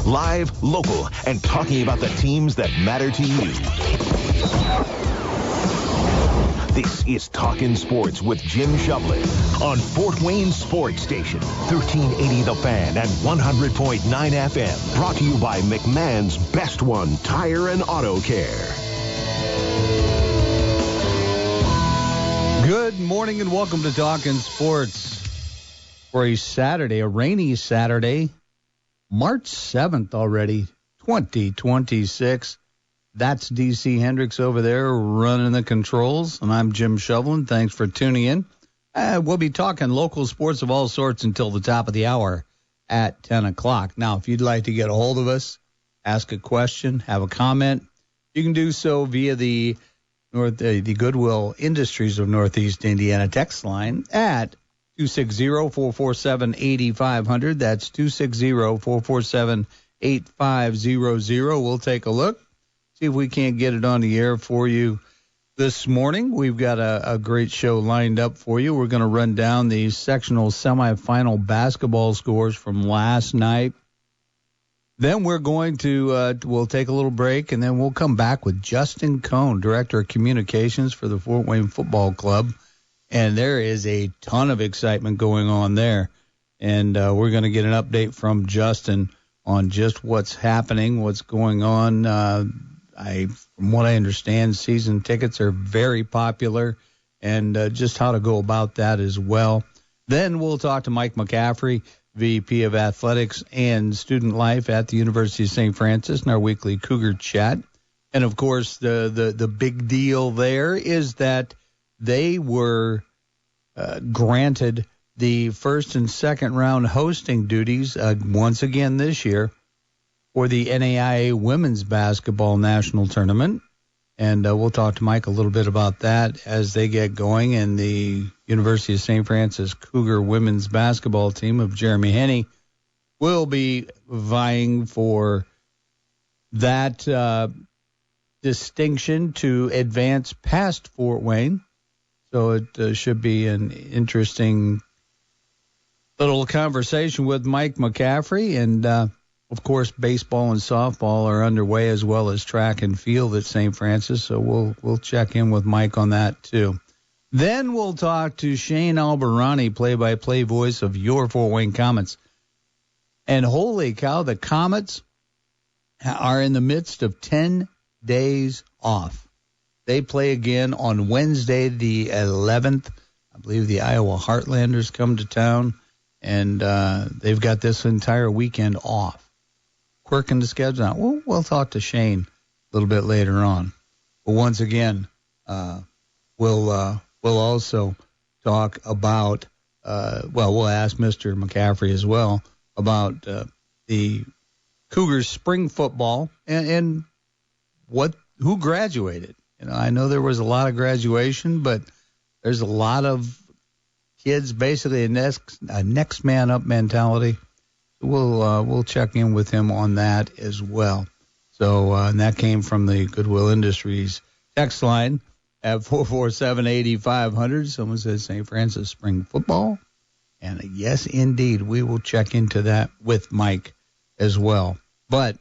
Live, local, and talking about the teams that matter to you. This is Talkin Sports with Jim Shovlin on Fort Wayne Sports Station, 1380 The Fan and 100.9 FM. Brought to you by McMahon's Best One Tire and Auto Care. Good morning and welcome to Talkin Sports for a Saturday, a rainy Saturday, March 7th already, 2026. That's DC Hendricks over there running the controls, and I'm Jim Shovlin. Thanks for tuning in. We'll be talking local sports of all sorts until the top of the hour at 10 o'clock. Now, if you'd like to get a hold of us, ask a question, have a comment, you can do so via the Goodwill Industries of Northeast Indiana text line at 260-447-8500. That's 260-447-8500. We'll take a look, see if we can't get it on the air for you this morning. We've got a great show lined up for you. We're going to run down the sectional semifinal basketball scores from last night. Then we're going to, we'll take a little break, and then we'll come back with Justin Cohn, Director of Communications for the Fort Wayne Football Club. And there is a ton of excitement going on there. And we're going to get an update from Justin on just what's happening, what's going on. From what I understand, season tickets are very popular, and just how to go about that as well. Then we'll talk to Mike McCaffrey, VP of Athletics and Student Life at the University of St. Francis, in our weekly Cougar Chat. And, of course, the big deal there is that they were granted the first and second round hosting duties once again this year for the NAIA Women's Basketball National Tournament. And we'll talk to Mike a little bit about that as they get going. And the University of St. Francis Cougar women's basketball team of Jeremy Henney will be vying for that distinction to advance past Fort Wayne. So it should be an interesting little conversation with Mike McCaffrey. And, of course, baseball and softball are underway, as well as track and field at St. Francis. So we'll check in with Mike on that, too. Then we'll talk to Shane Albahrani, play-by-play voice of your Fort Wayne Komets. And holy cow, the Komets are in the midst of 10 days off. They play again on Wednesday, the 11th. I believe the Iowa Heartlanders come to town, and they've got this entire weekend off. Quirk in the schedule. Now, we'll talk to Shane a little bit later on. But once again, we'll also talk about, we'll ask Mr. McCaffrey as well about the Cougars spring football and who graduated. You know, I know there was a lot of graduation, but there's a lot of kids, basically a next man up mentality. We'll check in with him on that as well. So, and that came from the Goodwill Industries text line at 447-8500. Someone says St. Francis spring football. And yes, indeed, we will check into that with Mike as well. But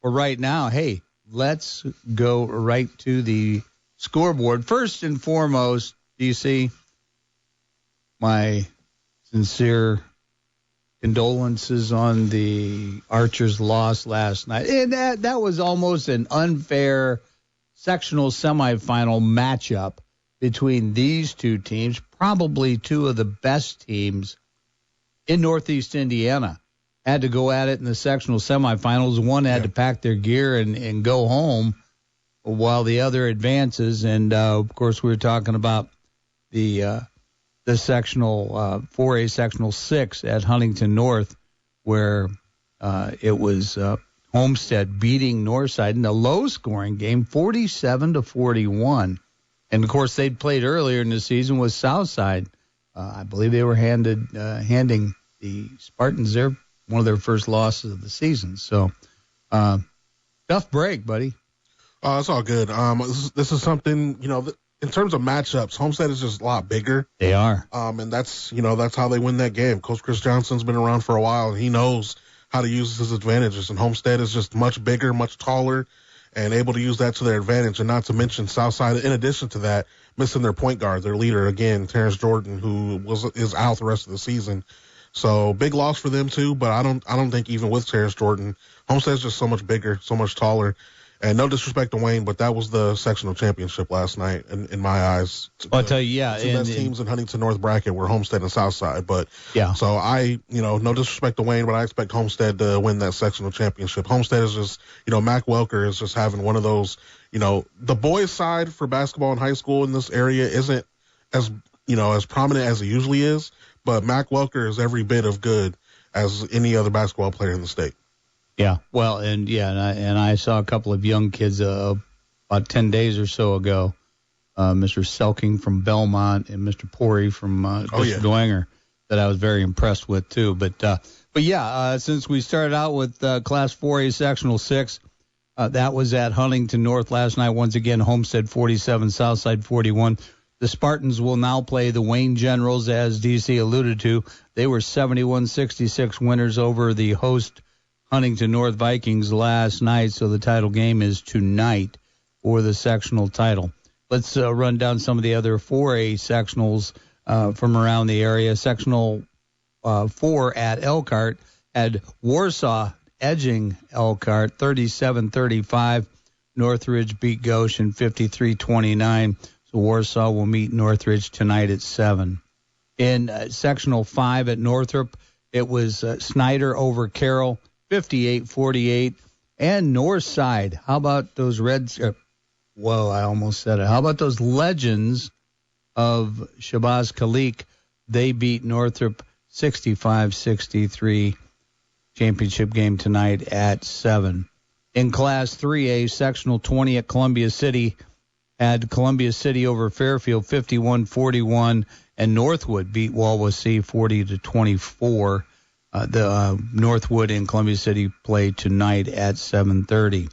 for right now, hey, let's go right to the scoreboard. First and foremost, DC, my sincere condolences on the Archers' loss last night. And that was almost an unfair sectional semifinal matchup between these two teams, probably two of the best teams in Northeast Indiana. Had to go at it in the sectional semifinals. One had to pack their gear and go home while the other advances. And, of course, we were talking about the sectional 4A sectional 6 at Huntington North, where it was Homestead beating Northside in a low-scoring game, 47-41. And, of course, they'd played earlier in the season with Southside. I believe they were handing the Spartans one of their first losses of the season. So, tough break, buddy. It's all good. This is something, in terms of matchups, Homestead is just a lot bigger. They are. And that's how they win that game. Coach Chris Johnson's been around for a while, and he knows how to use his advantages. And Homestead is just much bigger, much taller, and able to use that to their advantage. And not to mention Southside, in addition to that, missing their point guard, their leader, again, Terrence Jordan, who is out the rest of the season. So big loss for them too, but I don't think even with Terrence Jordan, Homestead's just so much bigger, so much taller. And no disrespect to Wayne, but that was the sectional championship last night in my eyes. I'll tell you, yeah. Two best teams in Huntington North bracket were Homestead and Southside. But yeah. So no disrespect to Wayne, but I expect Homestead to win that sectional championship. Homestead is just, Mac Welker is just having one of those, the boys side for basketball in high school in this area isn't as prominent as it usually is, but Mac Welker is every bit of good as any other basketball player in the state. Yeah, well, and I saw a couple of young kids about 10 days or so ago, Mr. Selking from Belmont and Mr. Pori from District Dwenger, that I was very impressed with too. But since we started out with Class 4A Sectional 6, that was at Huntington North last night. Once again, Homestead 47, Southside 41. The Spartans will now play the Wayne Generals, as DC alluded to. They were 71-66 winners over the host Huntington North Vikings last night, so the title game is tonight for the sectional title. Let's run down some of the other 4A sectionals from around the area. Sectional 4 at Elkhart had Warsaw edging Elkhart 37-35. Northridge beat Goshen 53-29. So Warsaw will meet Northridge tonight at 7. In sectional 5 at Northrop, it was Snyder over Carroll 58-48. And Northside, how about those Reds? I almost said it. How about those Legends of Shabazz Khalik? They beat Northrop 65-63. Championship game tonight at 7. In Class 3A, Sectional 20 at Columbia City had Columbia City over Fairfield 51-41, and Northwood beat Wawasee 40-24. The Northwood and Columbia City play tonight at 7:30.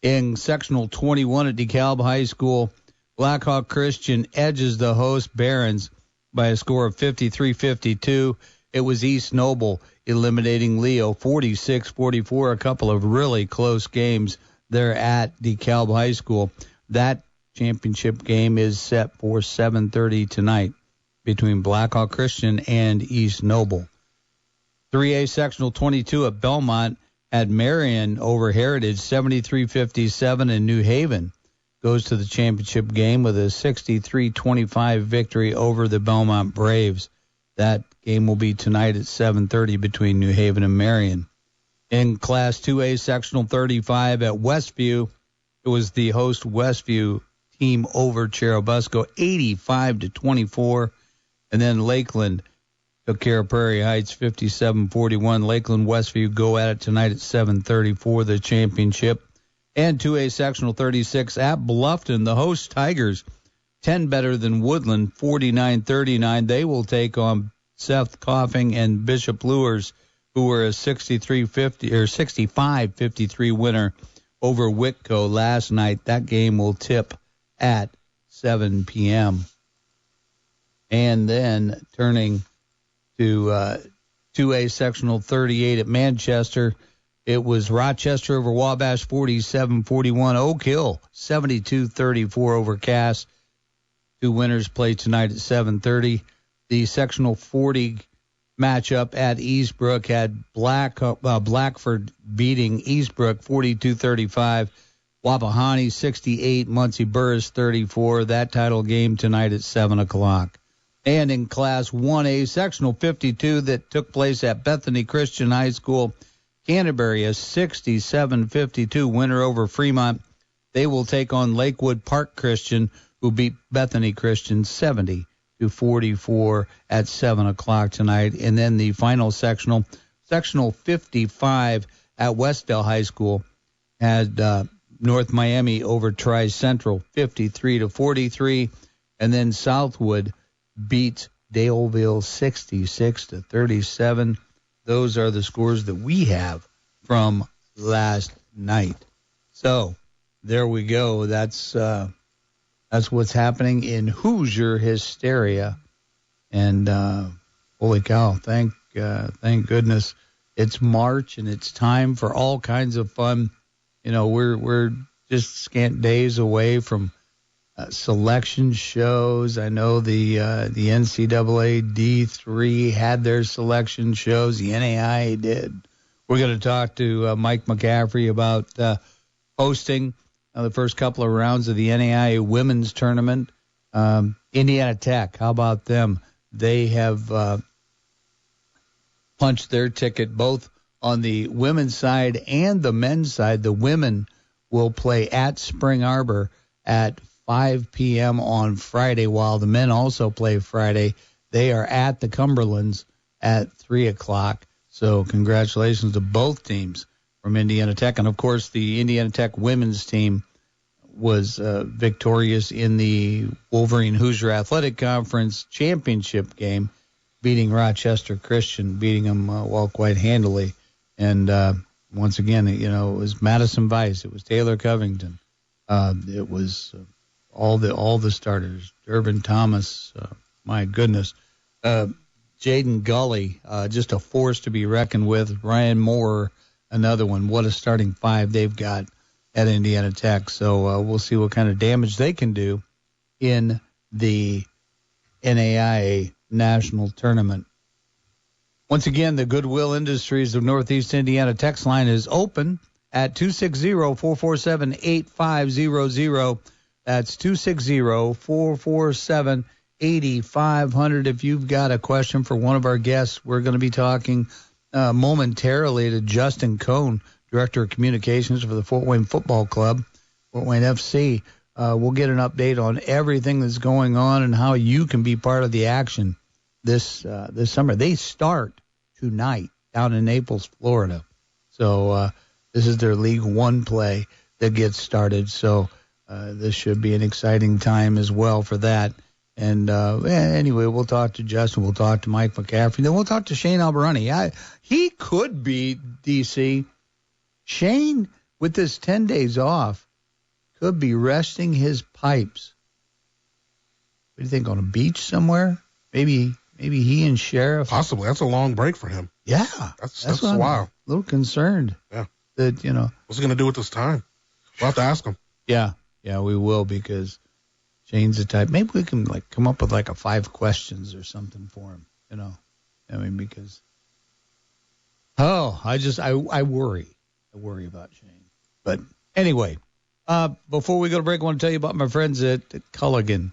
In Sectional 21 at DeKalb High School, Blackhawk Christian edges the host Barons by a score of 53-52. It was East Noble eliminating Leo 46-44, a couple of really close games there at DeKalb High School. That championship game is set for 7:30 tonight between Blackhawk Christian and East Noble. 3A Sectional 22 at Belmont had Marion over Heritage 73-57, and New Haven goes to the championship game with a 63-25 victory over the Belmont Braves. That game will be tonight at 7:30 between New Haven and Marion. In Class 2A Sectional 35 at Westview, it was the host Westview team over Cherubusco 85-24, and then Lakeland took care of Prairie Heights 57-41. Lakeland Westview go at it tonight at 7:30 for the championship. And 2A Sectional 36 at Bluffton, the host Tigers 10 better than Woodland 49-39. They will take on Seth Coughing and Bishop Lures, who were a 65-53 winner over Whitco last night. That game will tip at 7 p.m. And then turning to 2A Sectional 38 at Manchester, it was Rochester over Wabash 47-41. Oak Hill 72-34 over Cass. Two winners play tonight at 7:30. The Sectional 40 matchup at Eastbrook had Blackford beating Eastbrook 42-35. Wapahani 68, Muncie Burris 34. That title game tonight at 7 o'clock. And in Class 1A, Sectional 52 that took place at Bethany Christian High School, Canterbury, a 67-52 winner over Fremont. They will take on Lakewood Park Christian, who beat Bethany Christian 70-44 at 7 o'clock tonight. And then the final Sectional 55 at Westdale High School, had North Miami over Tri-Central 53-43. And then Southwood beats Daleville 66-37. Those are the scores that we have from last night. So there we go. That's what's happening in Hoosier hysteria. And holy cow! Thank goodness It's March, and it's time for all kinds of fun. You know, we're just scant days away from selection shows. I know the NCAA D3 had their selection shows. The NAIA did. We're going to talk to Mike McCaffrey about hosting the first couple of rounds of the NAIA women's tournament. Indiana Tech, how about them? They have punched their ticket both on the women's side and the men's side. The women will play at Spring Arbor at 5 p.m. on Friday, while the men also play Friday. They are at the Cumberlands at 3 o'clock. So congratulations to both teams from Indiana Tech. And, of course, the Indiana Tech women's team was victorious in the Wolverine Hoosier Athletic Conference championship game, beating Rochester Christian, beating them quite handily. And once again, you know, it was Madison Weiss, it was Taylor Covington, it was all the starters, Durbin Thomas, my goodness, Jaden Gully, just a force to be reckoned with. Ryan Moore, another one. What a starting five they've got at Indiana Tech. So we'll see what kind of damage they can do in the NAIA National Tournament. Once again, the Goodwill Industries of Northeast Indiana text line is open at 260-447-8500. That's 260-447-8500. If you've got a question for one of our guests, we're going to be talking momentarily to Justin Cohn, Director of Communications for the Fort Wayne Football Club, Fort Wayne FC. We'll get an update on everything that's going on and how you can be part of the action this summer. They start tonight down in Naples, Florida. So this is their League One play that gets started. So this should be an exciting time as well for that. And anyway, we'll talk to Justin. We'll talk to Mike McCaffrey. Then we'll talk to Shane Albahrani. He could be, DC. Shane, with this 10 days off, could be resting his pipes. What do you think, on a beach somewhere? Maybe he and Sheriff. Possibly. That's a long break for him. Yeah. That's a while. A little concerned. Yeah. That, you know. What's he going to do with this time? We'll have to ask him. Yeah, we will, because Shane's the type. Maybe we can come up with a 5 questions or something for him, you know. I mean, because I worry. I worry about Shane. But anyway, before we go to break, I want to tell you about my friends at Culligan.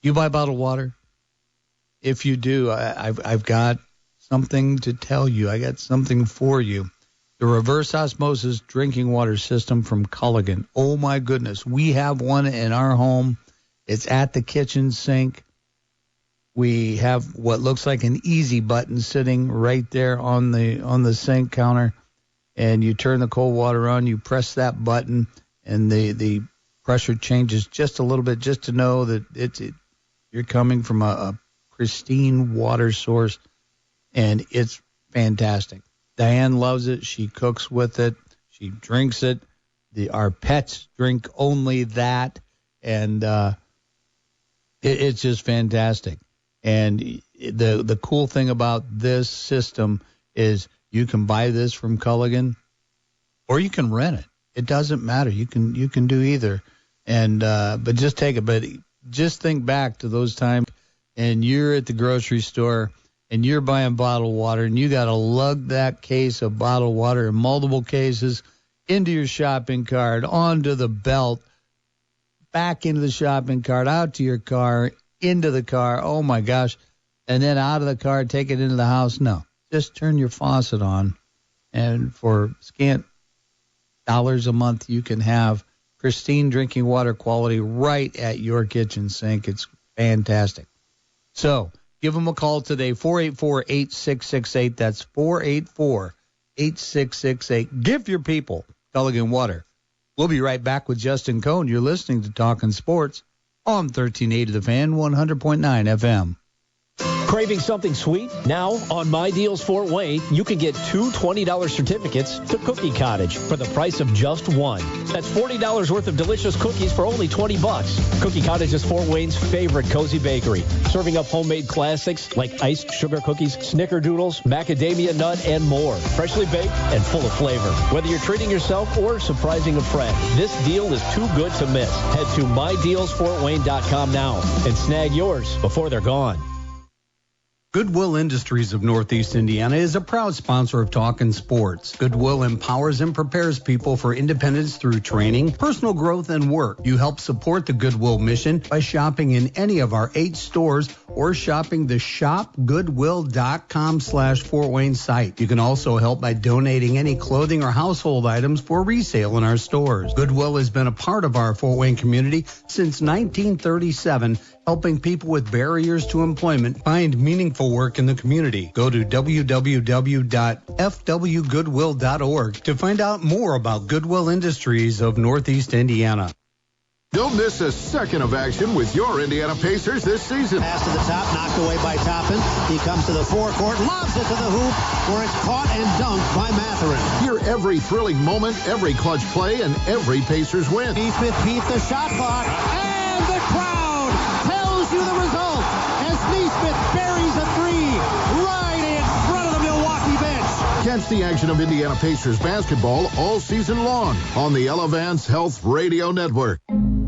You buy bottled water? If you do, I've got something to tell you. I got something for you. The reverse osmosis drinking water system from Culligan. Oh, my goodness. We have one in our home. It's at the kitchen sink. We have what looks like an easy button sitting right there on the sink counter. And you turn the cold water on. You press that button, and the pressure changes just a little bit, just to know that you're coming from a pristine water source. And it's fantastic. Diane loves it. She cooks with it. She drinks it. Our pets drink only that. And it's just fantastic. And the cool thing about this system is you can buy this from Culligan, or you can rent it. It doesn't matter. You can do either. And but just take it. But just think back to those times, and you're at the grocery store, and you're buying bottled water, and you got to lug that case of bottled water in multiple cases into your shopping cart, onto the belt, back into the shopping cart, out to your car, into the car. Oh, my gosh. And then out of the car, take it into the house. No, just turn your faucet on, and for scant dollars a month, you can have pristine drinking water quality right at your kitchen sink. It's fantastic. So give them a call today, 484-8668. That's 484-8668. Give your people Culligan water. We'll be right back with Justin Cohn. You're listening to Talkin Sports on 1380 The Fan, 100.9 FM. Craving something sweet? Now, on My Deals Fort Wayne, you can get two $20 certificates to Cookie Cottage for the price of just one. That's $40 worth of delicious cookies for only $20. Cookie Cottage is Fort Wayne's favorite cozy bakery, serving up homemade classics like iced sugar cookies, snickerdoodles, macadamia nut, and more. Freshly baked and full of flavor. Whether you're treating yourself or surprising a friend, this deal is too good to miss. Head to MyDealsFortWayne.com now and snag yours before they're gone. Goodwill Industries of Northeast Indiana is a proud sponsor of Talkin Sports. Goodwill empowers and prepares people for independence through training, personal growth, and work. You help support the Goodwill mission by shopping in any of our 8 stores or shopping the shopgoodwill.com/Fort Wayne site. You can also help by donating any clothing or household items for resale in our stores. Goodwill has been a part of our Fort Wayne community since 1937, helping people with barriers to employment find meaningful work in the community. Go to www.fwgoodwill.org to find out more about Goodwill Industries of Northeast Indiana. Don't miss a second of action with your Indiana Pacers this season. Pass to the top, knocked away by Toppin. He comes to the forecourt, lobs it to the hoop, where it's caught and dunked by Matherin. Hear every thrilling moment, every clutch play, and every Pacers win. Neesmith beat the shot clock, and the crowd tells you the result as Neesmith buries a three right in front of the Milwaukee bench. Catch the action of Indiana Pacers basketball all season long on the Elevance Health Radio Network.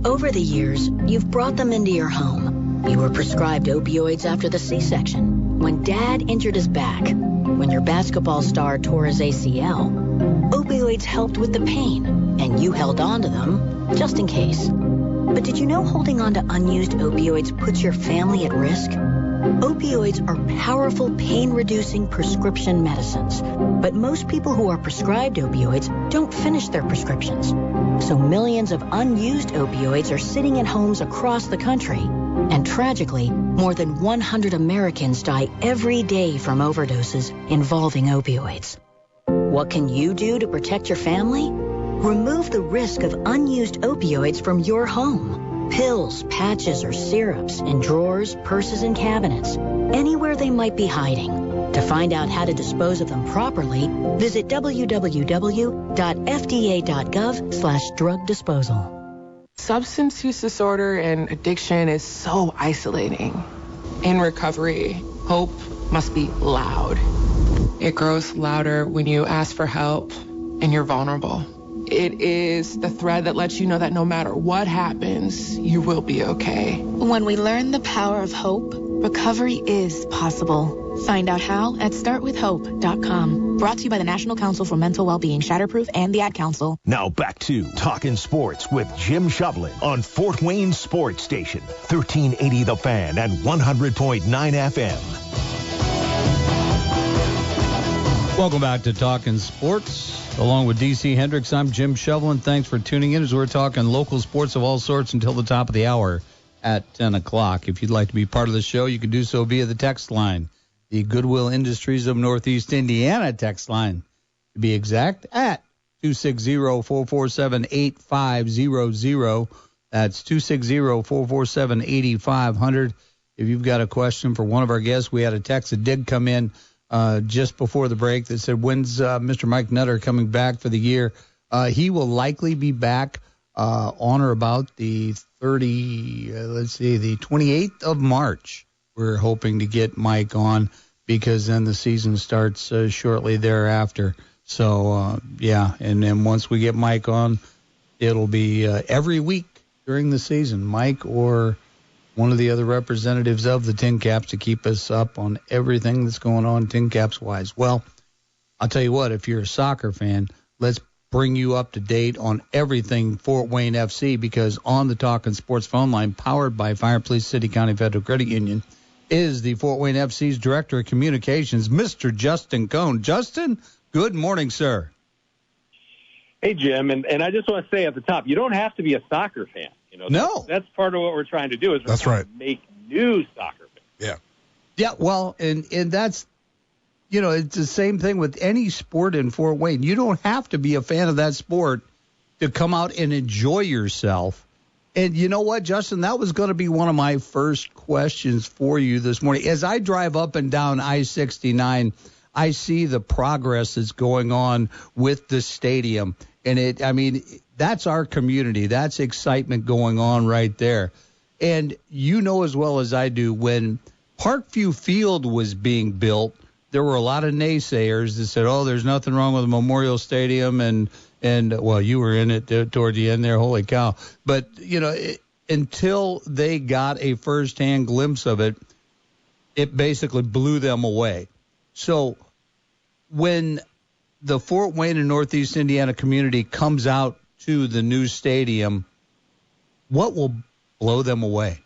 Over the years, you've brought them into your home. You were prescribed opioids after the C-section, when Dad injured his back, when your basketball star tore his ACL. Opioids helped with the pain, and you held on to them just in case. But did you know holding on to unused opioids puts your family at risk? Opioids are powerful pain-reducing prescription medicines, but most people who are prescribed opioids don't finish their prescriptions. So millions of unused opioids are sitting in homes across the country. And tragically, more than 100 Americans die every day from overdoses involving opioids. What can you do to protect your family? Remove the risk of unused opioids from your home. Pills, patches, or syrups in drawers, purses, and cabinets, anywhere they might be hiding. To find out how to dispose of them properly, visit www.fda.gov/drug disposal. Substance use disorder and addiction is so isolating. In recovery, hope must be loud. It grows louder when you ask for help and you're vulnerable. It is the thread that lets you know that no matter what happens, you will be okay. When we learn the power of hope, recovery is possible. Find out how at startwithhope.com. Brought to you by the National Council for Mental Wellbeing, Shatterproof, and the Ad Council. Now back to Talkin Sports with Jim Shovlin on Fort Wayne Sports Station, 1380 The Fan and 100.9 FM. Welcome back to Talkin Sports. Along with DC Hendricks, I'm Jim Shovlin. Thanks for tuning in as we're talking local sports of all sorts until the top of the hour at 10 o'clock. If you'd like to be part of the show, you can do so via the text line, the Goodwill Industries of Northeast Indiana text line, to be exact, at 260-447-8500. That's 260-447-8500. If you've got a question for one of our guests, we had a text that did come in just before the break that said, when's Mr. Mike Nutter coming back for the year? He will likely be back on or about the 28th of March. We're hoping to get Mike on because then the season starts shortly thereafter. So, and then once we get Mike on, it'll be every week during the season, Mike or one of the other representatives of the Tin Caps to keep us up on everything that's going on Tin Caps wise. Well, I'll tell you what, if you're a soccer fan, let's bring you up to date on everything Fort Wayne FC, because on the Talkin Sports phone line, powered by Fire Police City County Federal Credit Union, is the Fort Wayne FC's Director of Communications, Mr. Justin Cohn. Justin, good morning, sir. Hey, Jim, and I just want to say at the top, you don't have to be a soccer fan. No. That's part of what we're trying to do is we're trying to make new soccer fans. Yeah. Yeah, well, and that's, it's the same thing with any sport in Fort Wayne. You don't have to be a fan of that sport to come out and enjoy yourself And you know what, Justin? That was going to be one of my first questions for you this morning. As I drive up and down I-69, I see the progress that's going on with the stadium. And that's our community. That's excitement going on right there. And you know as well as I do, when Parkview Field was being built, there were a lot of naysayers that said, there's nothing wrong with the Memorial Stadium. And well, you were in it toward the end there. Holy cow. But, until they got a firsthand glimpse of it, it basically blew them away. So when the Fort Wayne and Northeast Indiana community comes out to the new stadium, what will blow them away?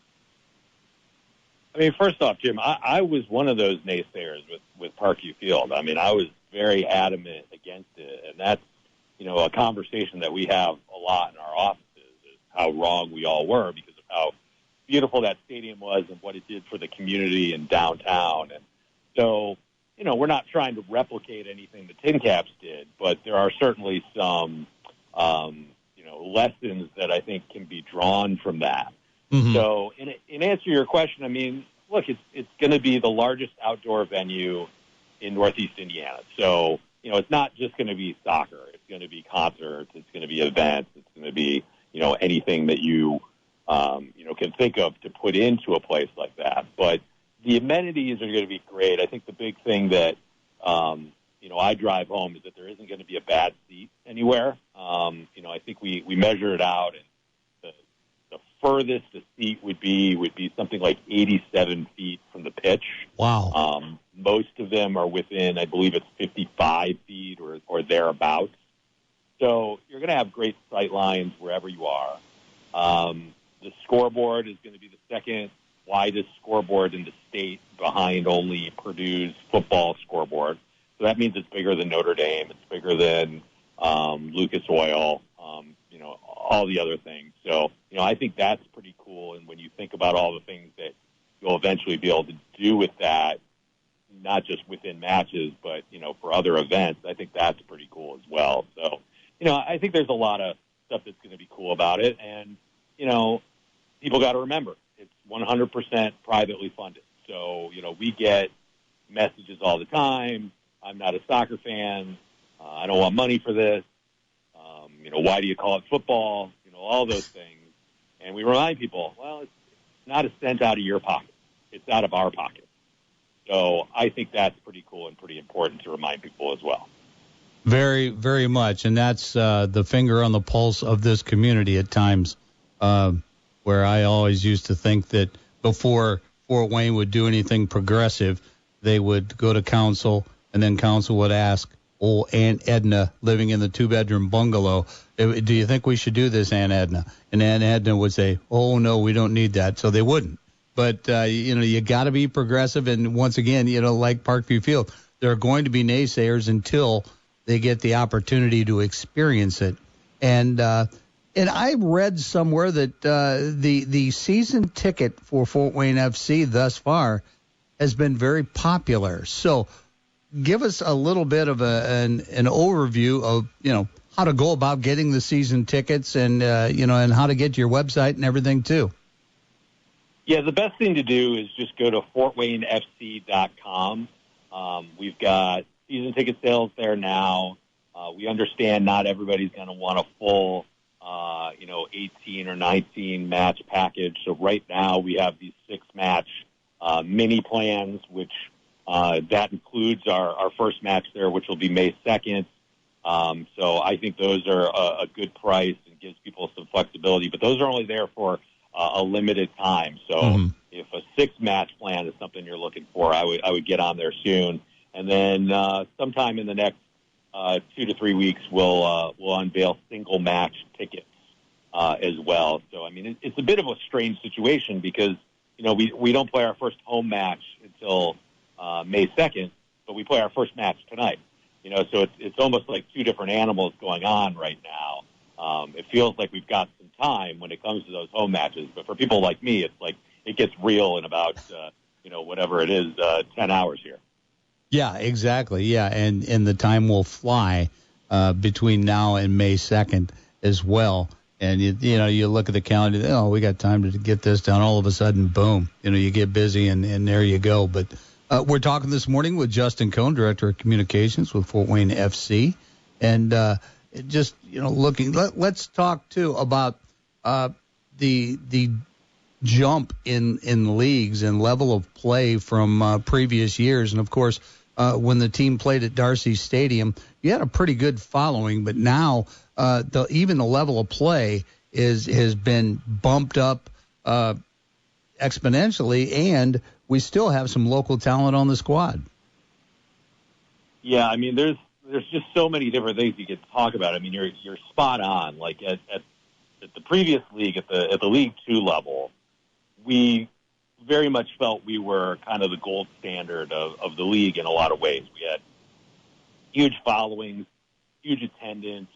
I mean, first off, Jim, I was one of those naysayers with Parkview Field. I mean, I was very adamant against it, and that's, a conversation that we have a lot in our offices is how wrong we all were because of how beautiful that stadium was and what it did for the community and downtown. And so, we're not trying to replicate anything the Tin Caps did, but there are certainly some, lessons that I think can be drawn from that. Mm-hmm. So in answer to your question, I mean, look, it's going to be the largest outdoor venue in Northeast Indiana. So, it's not just going to be soccer. It's going to be concerts. It's going to be events. It's going to be, anything that you, can think of to put into a place like that. But the amenities are going to be great. I think the big thing that, I drive home is that there isn't going to be a bad seat anywhere. I think we measure it out, and the furthest a seat would be something like 87 feet from the pitch. Wow. Most of them are within, I believe it's 55 feet or thereabouts. So you're going to have great sight lines wherever you are. The scoreboard is going to be the second widest scoreboard in the state behind only Purdue's football scoreboard. So that means it's bigger than Notre Dame. It's bigger than Lucas Oil, all the other things. So, I think that's pretty cool. And when you think about all the things that you'll eventually be able to do with that, not just within matches, but, for other events, I think that's pretty cool as well. So, I think there's a lot of stuff that's going to be cool about it. And, people got to remember, it's 100% privately funded. So, we get messages all the time. I'm not a soccer fan. I don't want money for this. Why do you call it football? All those things. And we remind people, well, it's not a cent out of your pocket. It's out of our pocket. So I think that's pretty cool and pretty important to remind people as well. Very, very much. And that's the finger on the pulse of this community at times, where I always used to think that before Fort Wayne would do anything progressive, they would go to council, and then council would ask old Aunt Edna living in the 2-bedroom bungalow, do you think we should do this, Aunt Edna? And Aunt Edna would say, oh, no, we don't need that. So they wouldn't. But, you got to be progressive. And once again, like Parkview Field, there are going to be naysayers until they get the opportunity to experience it. And I read somewhere that the season ticket for Fort Wayne FC thus far has been very popular. So give us a little bit of an overview of, how to go about getting the season tickets and, and how to get to your website and everything too. Yeah, the best thing to do is just go to fortwaynefc.com. We've got season ticket sales there now. We understand not everybody's going to want a full, 18 or 19 match package. So right now we have these 6-match mini plans, which that includes our first match there, which will be May 2nd. So I think those are a good price and gives people some flexibility. But those are only there for a limited time. So if a 6-match plan is something you're looking for, I would get on there soon. And then sometime in the next 2 to 3 weeks, we'll unveil single match tickets as well. So I mean, it's a bit of a strange situation because we don't play our first home match until May 2nd, but we play our first match tonight. So it's almost like two different animals going on right now. It feels like we've got some time when it comes to those home matches, but for people like me, it's like it gets real in about whatever it is, 10 hours here. Yeah, exactly. Yeah, and the time will fly between now and May 2nd as well. And you look at the calendar. Oh, we got time to get this done. All of a sudden, boom! You get busy, and there you go. But we're talking this morning with Justin Cohn, Director of Communications with Fort Wayne FC, and just looking. Let's talk too about the jump in leagues and level of play from previous years. And of course, when the team played at Darcy Stadium, you had a pretty good following, but now even the level of play has been bumped up exponentially, and we still have some local talent on the squad. Yeah, I mean, there's just so many different things you could talk about. I mean, you're spot on. Like at the previous league, at the League 2 level, we very much felt we were kind of the gold standard of the league in a lot of ways. We had huge followings, huge attendance,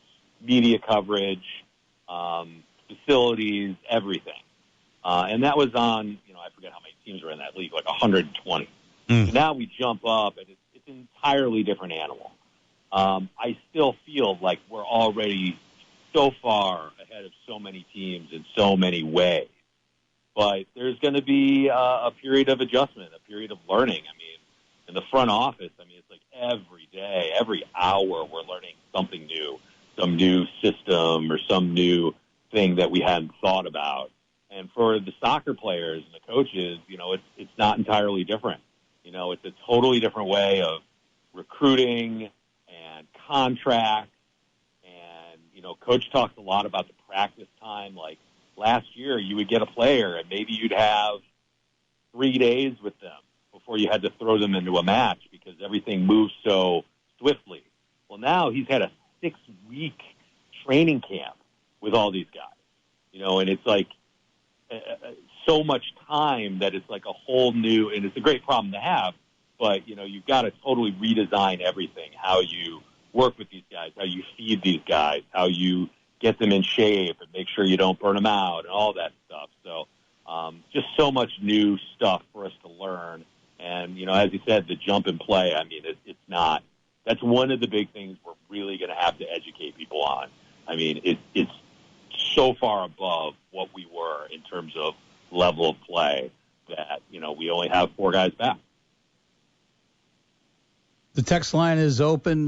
media coverage, facilities, everything. And that was on, I forget how many teams were in that league, like 120. So now we jump up, and it's an entirely different animal. I still feel like we're already so far ahead of so many teams in so many ways. But there's going to be a period of adjustment, a period of learning. I mean, in the front office, it's like every day, every hour, we're learning something new, some new system or some new thing that we hadn't thought about. And for the soccer players and the coaches, it's not entirely different. It's a totally different way of recruiting and contracts. And, Coach talks a lot about the practice time. Like last year, you would get a player and maybe you'd have 3 days with them before you had to throw them into a match because everything moves so swiftly. Well, now he's had a 6-week training camp with all these guys, and it's like so much time that it's like a whole new, and it's a great problem to have, but, you've got to totally redesign everything, how you work with these guys, how you feed these guys, how you get them in shape and make sure you don't burn them out and all that stuff. So just so much new stuff for us to learn. And, as you said, the jump and play, it's not. That's one of the big things we're really going to have to educate people on. It's so far above what we were in terms of level of play that, we only have 4 guys back. The text line is open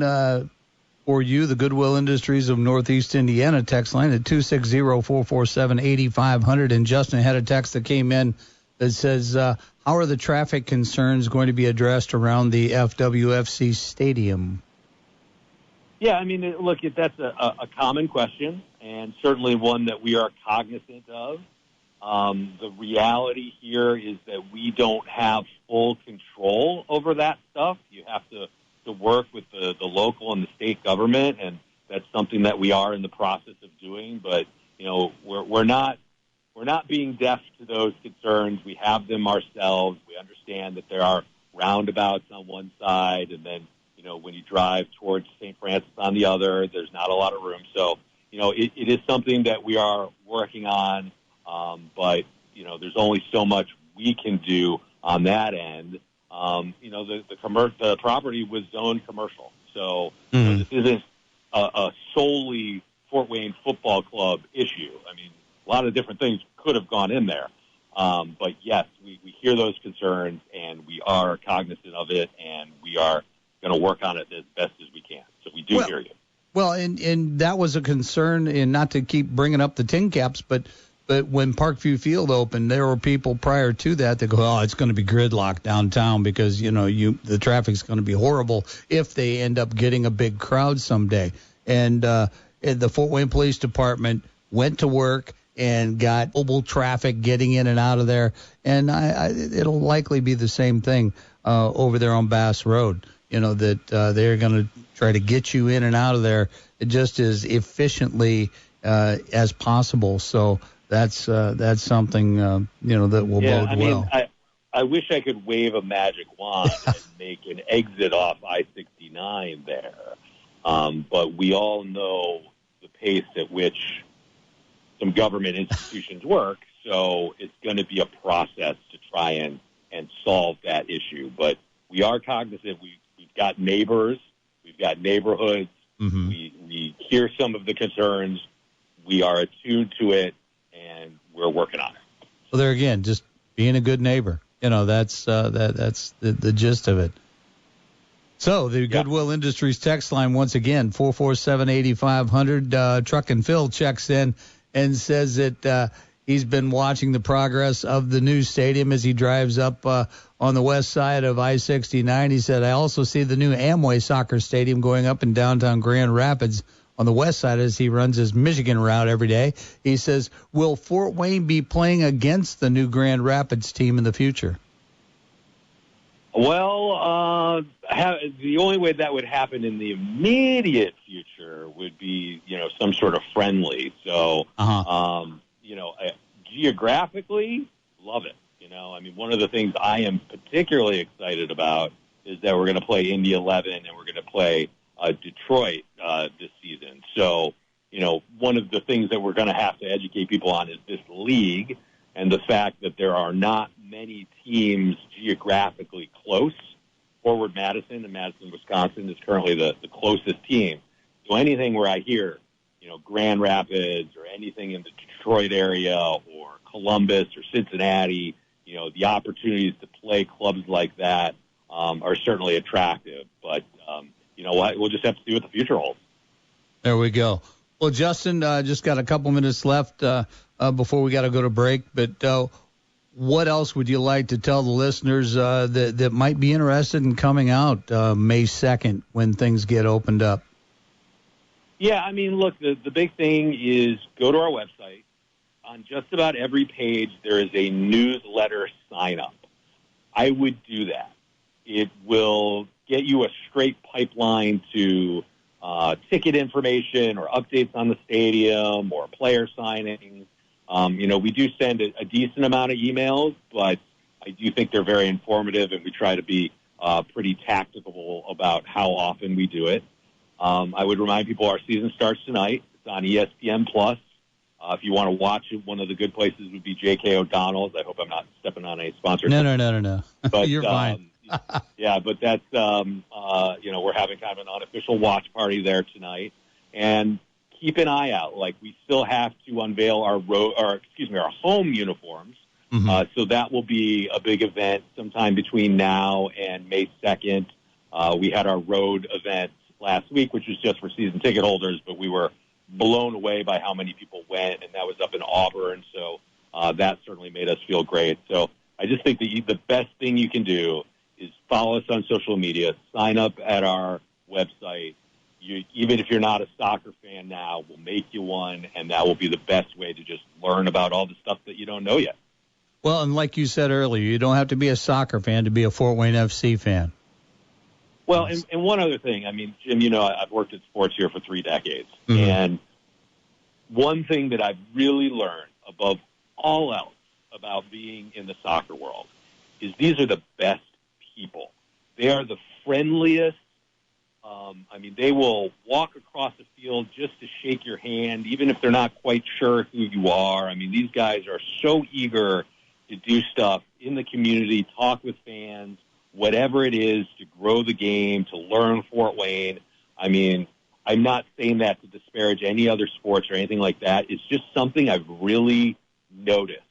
for you, the Goodwill Industries of Northeast Indiana text line at 260-447-8500. And Justin had a text that came in that says, how are the traffic concerns going to be addressed around the FWFC stadium? Yeah, look, that's a common question and certainly one that we are cognizant of. The reality here is that we don't have full control over that stuff. You have to work with the local and the state government, and that's something that we are in the process of doing. But, we're not being deaf to those concerns. We have them ourselves. We understand that there are roundabouts on one side, and then, when you drive towards St. Francis on the other, there's not a lot of room. So, it is something that we are working on. But, there's only so much we can do on that end. The property was zoned commercial. So this isn't a solely Fort Wayne Football Club issue. A lot of different things could have gone in there. But, yes, we hear those concerns, and we are cognizant of it, and we are going to work on it as best as we can. So we do hear you. Well, and that was a concern, and not to keep bringing up the tin caps, but when Parkview Field opened, there were people prior to that that go, oh, it's going to be gridlocked downtown because, the traffic's going to be horrible if they end up getting a big crowd someday. And the Fort Wayne Police Department went to work and got mobile traffic getting in and out of there. And it'll likely be the same thing over there on Bass Road, that they're going to try to get you in and out of there just as efficiently as possible. So that's something that will bode well. I wish I could wave a magic wand and make an exit off I-69 there, but we all know the pace at which some government institutions work. So it's going to be a process to try and solve that issue. But we are cognizant. We've got neighbors, we've got neighborhoods. Mm-hmm. We hear some of the concerns. we are attuned to it, and we're working on it. Well, there again, just being a good neighbor. That's the gist of it. So the Goodwill Industries text line once again, 447-8500. Truck and Phil checks in and says that he's been watching the progress of the new stadium as he drives up on the west side of I-69. He said, I also see the new Amway soccer stadium going up in downtown Grand Rapids on the west side as he runs his Michigan route every day. He says, will Fort Wayne be playing against the new Grand Rapids team in the future? Well, the only way that would happen in the immediate future would be, some sort of friendly. So, geographically, love it. One of the things I am particularly excited about is that we're going to play Indy 11 and we're going to play Detroit this season. So, one of the things that we're going to have to educate people on is this league and the fact that there are not many teams geographically close. Forward Madison and Madison, Wisconsin is currently the closest team. So anything where I hear, Grand Rapids or anything in the Detroit area or Columbus or Cincinnati, the opportunities to play clubs like that are certainly attractive. But, what? We'll just have to see what the future holds. There we go. Well, Justin, just got a couple minutes left before we got to go to break. But what else would you like to tell the listeners that might be interested in coming out May 2nd when things get opened up? Yeah, look, the big thing is go to our website. On just about every page, there is a newsletter sign-up. I would do that. It will get you a straight pipeline to ticket information or updates on the stadium or player signings. We do send a decent amount of emails, but I do think they're very informative, and we try to be pretty tactical about how often we do it. I would remind people our season starts tonight. It's on ESPN+. If you want to watch it, one of the good places would be J.K. O'Donnell's. I hope I'm not stepping on any sponsorship. No. But, you're fine. Yeah, but that's, we're having kind of an unofficial watch party there tonight. And keep an eye out. Like, we still have to unveil our home uniforms. Mm-hmm. So that will be a big event sometime between now and May 2nd. We had our road event last week, which was just for season ticket holders, but we were blown away by how many people went, and that was up in Auburn. So that certainly made us feel great. So I just think that the best thing you can do is follow us on social media, sign up at our website. Even if you're not a soccer fan now, we'll make you one, and that will be the best way to just learn about all the stuff that you don't know yet. Well, and like you said earlier, you don't have to be a soccer fan to be a Fort Wayne FC fan. Well, and one other thing, Jim, I've worked at sports here for 3 decades, mm-hmm. and one thing that I've really learned above all else about being in the soccer world is these are the best people. They are the friendliest. They will walk across the field just to shake your hand, even if they're not quite sure who you are. These guys are so eager to do stuff in the community, talk with fans, whatever it is to grow the game, to learn Fort Wayne. I'm not saying that to disparage any other sports or anything like that. It's just something I've really noticed.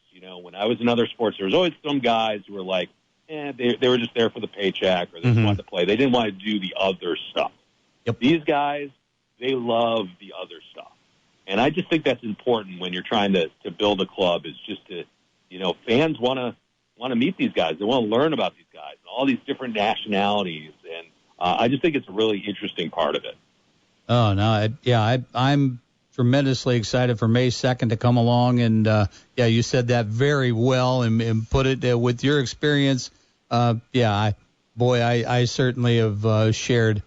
When I was in other sports, there was always some guys who were like, they were just there for the paycheck or they just wanted to play. They didn't want to do the other stuff. Yep. These guys, they love the other stuff. And I just think that's important when you're trying to build a club is just to, fans want to meet these guys. They want to learn about these guys and all these different nationalities. And I just think it's a really interesting part of it. Oh, no. I'm tremendously excited for May 2nd to come along. And, you said that very well and put it with your experience. I certainly have shared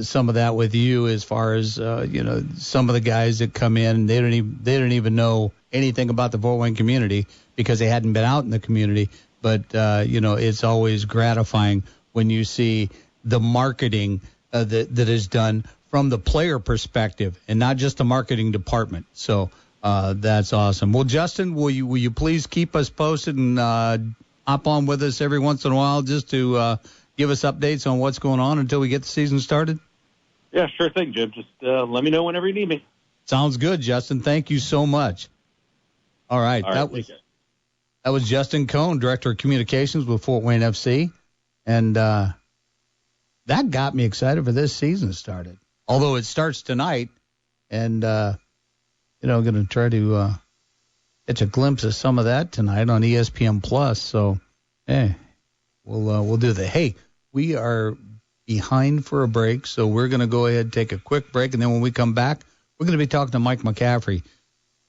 some of that with you as far as, some of the guys that come in, they don't even know anything about the Fort Wayne community because they hadn't been out in the community. But, it's always gratifying when you see the marketing that is done from the player perspective and not just the marketing department. So that's awesome. Well, Justin, will you please keep us posted and hop on with us every once in a while just to give us updates on what's going on until we get the season started? Yeah, sure thing, Jim. Just let me know whenever you need me. Sounds good, Justin. Thank you so much. All right. That was Justin Cohn, Director of Communications with Fort Wayne FC. And that got me excited for this season started. Although it starts tonight. And, going to try to catch a glimpse of some of that tonight on ESPN Plus. So, hey, we'll do that. Hey, we are behind for a break, so we're going to go ahead and take a quick break. And then when we come back, we're going to be talking to Mike McCaffrey,